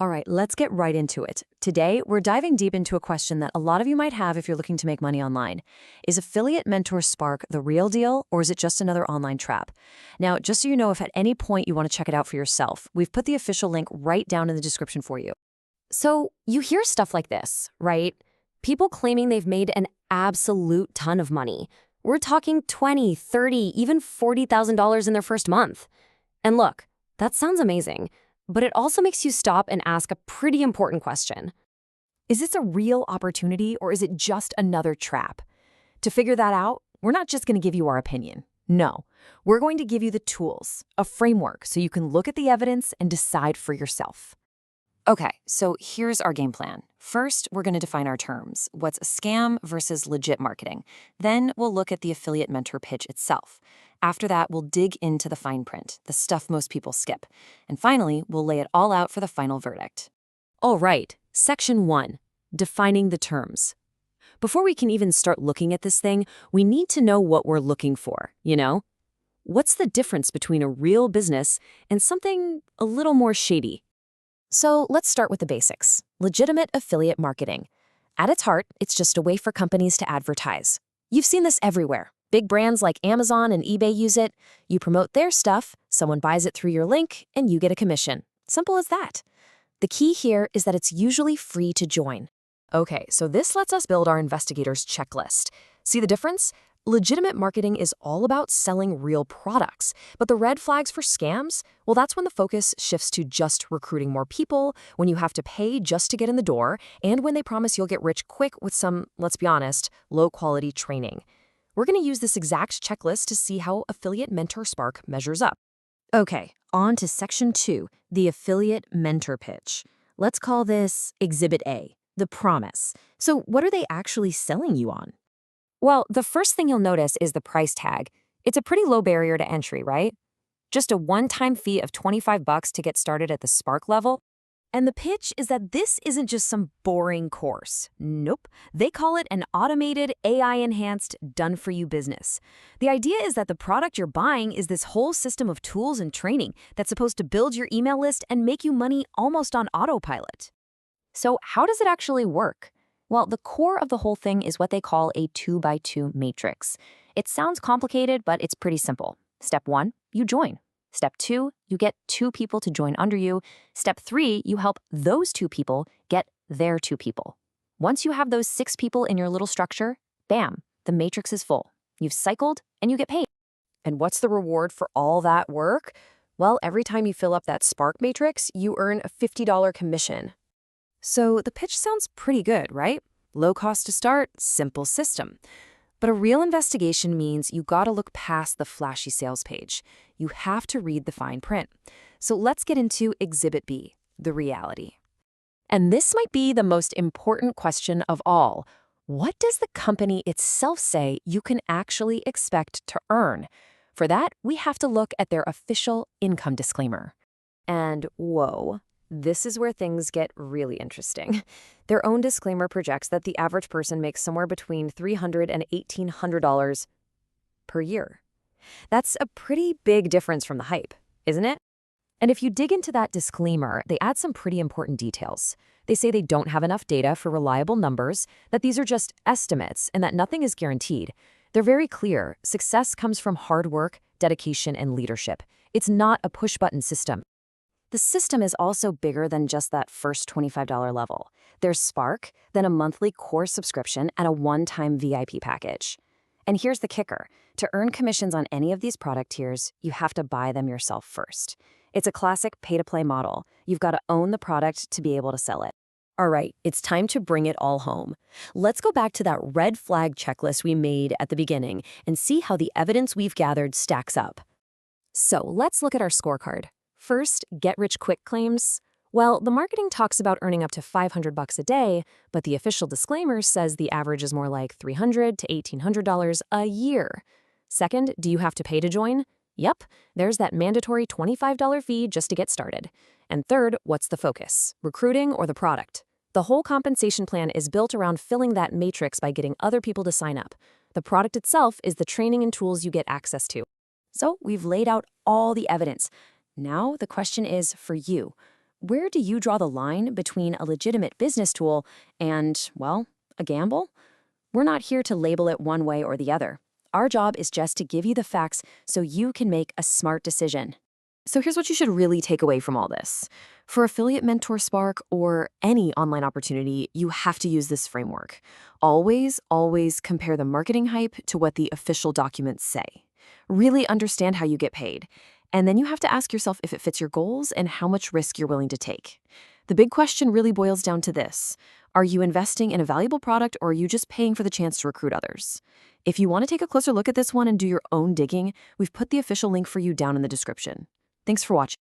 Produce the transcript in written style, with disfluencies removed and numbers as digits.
All right, let's get right into it. Today, we're diving deep into a question that a lot of you might have if you're looking to make money online. Is Affiliate Mentor Spark the real deal, or is it just another online trap? Now, just so you know, if at any point you want to check it out for yourself, we've put the official link right down in the description for you. So you hear stuff like this, right? People claiming they've made an absolute ton of money. We're talking 20, 30, even $40,000 in their first month. And look, that sounds amazing, but it also makes you stop and ask a pretty important question. Is this a real opportunity, or is it just another trap? To figure that out, we're not just going to give you our opinion. No, we're going to give you the tools, a framework, so you can look at the evidence and decide for yourself. Okay, so here's our game plan. First, we're going to define our terms. What's a scam versus legit marketing? Then we'll look at the affiliate mentor pitch itself. After that, we'll dig into the fine print, the stuff most people skip. And finally, we'll lay it all out for the final verdict. All right, Section 1, defining the terms. Before we can even start looking at this thing, we need to know what we're looking for, you know? What's the difference between a real business and something a little more shady? So let's start with the basics. Legitimate affiliate marketing. At its heart, it's just a way for companies to advertise. You've seen this everywhere. Big brands like Amazon and eBay use it. You promote their stuff, someone buys it through your link, and you get a commission. Simple as that. The key here is that it's usually free to join. Okay, so this lets us build our investigator's checklist. See the difference? Legitimate marketing is all about selling real products, but the red flags for scams, well, that's when the focus shifts to just recruiting more people, when you have to pay just to get in the door, and when they promise you'll get rich quick with some, let's be honest, low-quality training. We're going to use this exact checklist to see how Affiliate Mentor Spark measures up. Okay, on to Section 2, the Affiliate Mentor Pitch. Let's call this Exhibit A, the promise. So what are they actually selling you on? Well, the first thing you'll notice is the price tag. It's a pretty low barrier to entry, right? Just a one-time fee of $25 to get started at the Spark level. And the pitch is that this isn't just some boring course. Nope. They call it an automated, AI-enhanced, done-for-you business. The idea is that the product you're buying is this whole system of tools and training that's supposed to build your email list and make you money almost on autopilot. So how does it actually work? Well, the core of the whole thing is what they call a 2x2 matrix. It sounds complicated, but it's pretty simple. Step 1, you join. Step 2, you get 2 people to join under you. Step 3, you help those 2 people get their 2 people. Once you have those 6 people in your little structure, bam, the matrix is full. You've cycled and you get paid. And what's the reward for all that work? Well, every time you fill up that Spark matrix, you earn a $50 commission. So the pitch sounds pretty good, right? Low cost to start, simple system. But a real investigation means you gotta look past the flashy sales page. You have to read the fine print. So let's get into Exhibit B, the reality. And this might be the most important question of all. What does the company itself say you can actually expect to earn? For that, we have to look at their official income disclaimer. And whoa. This is where things get really interesting. Their own disclaimer projects that the average person makes somewhere between $300 and $1,800 per year. That's a pretty big difference from the hype, isn't it? And if you dig into that disclaimer, they add some pretty important details. They say they don't have enough data for reliable numbers, that these are just estimates, and that nothing is guaranteed. They're very clear. Success comes from hard work, dedication, and leadership. It's not a push-button system. The system is also bigger than just that first $25 level. There's Spark, then a monthly core subscription, and a one-time VIP package. And here's the kicker. To earn commissions on any of these product tiers, you have to buy them yourself first. It's a classic pay-to-play model. You've got to own the product to be able to sell it. All right, it's time to bring it all home. Let's go back to that red flag checklist we made at the beginning and see how the evidence we've gathered stacks up. So let's look at our scorecard. First, get-rich-quick claims. Well, the marketing talks about earning up to $500 a day, but the official disclaimer says the average is more like $300 to $1,800 a year. Second, do you have to pay to join? Yep, there's that mandatory $25 fee just to get started. And third, what's the focus? Recruiting or the product? The whole compensation plan is built around filling that matrix by getting other people to sign up. The product itself is the training and tools you get access to. So we've laid out all the evidence. Now the question is for you. where do you draw the line between a legitimate business tool and, well, a gamble? We're not here to label it one way or the other. Our job is just to give you the facts so you can make a smart decision. So here's what you should really take away from all this. For Affiliate Mentor Spark or any online opportunity, you have to use this framework. Always compare the marketing hype to what the official documents say. Really understand how you get paid. And then you have to ask yourself if it fits your goals and how much risk you're willing to take. The big question really boils down to this. Are you investing in a valuable product, or are you just paying for the chance to recruit others? If you want to take a closer look at this one and do your own digging, we've put the official link for you down in the description. Thanks for watching.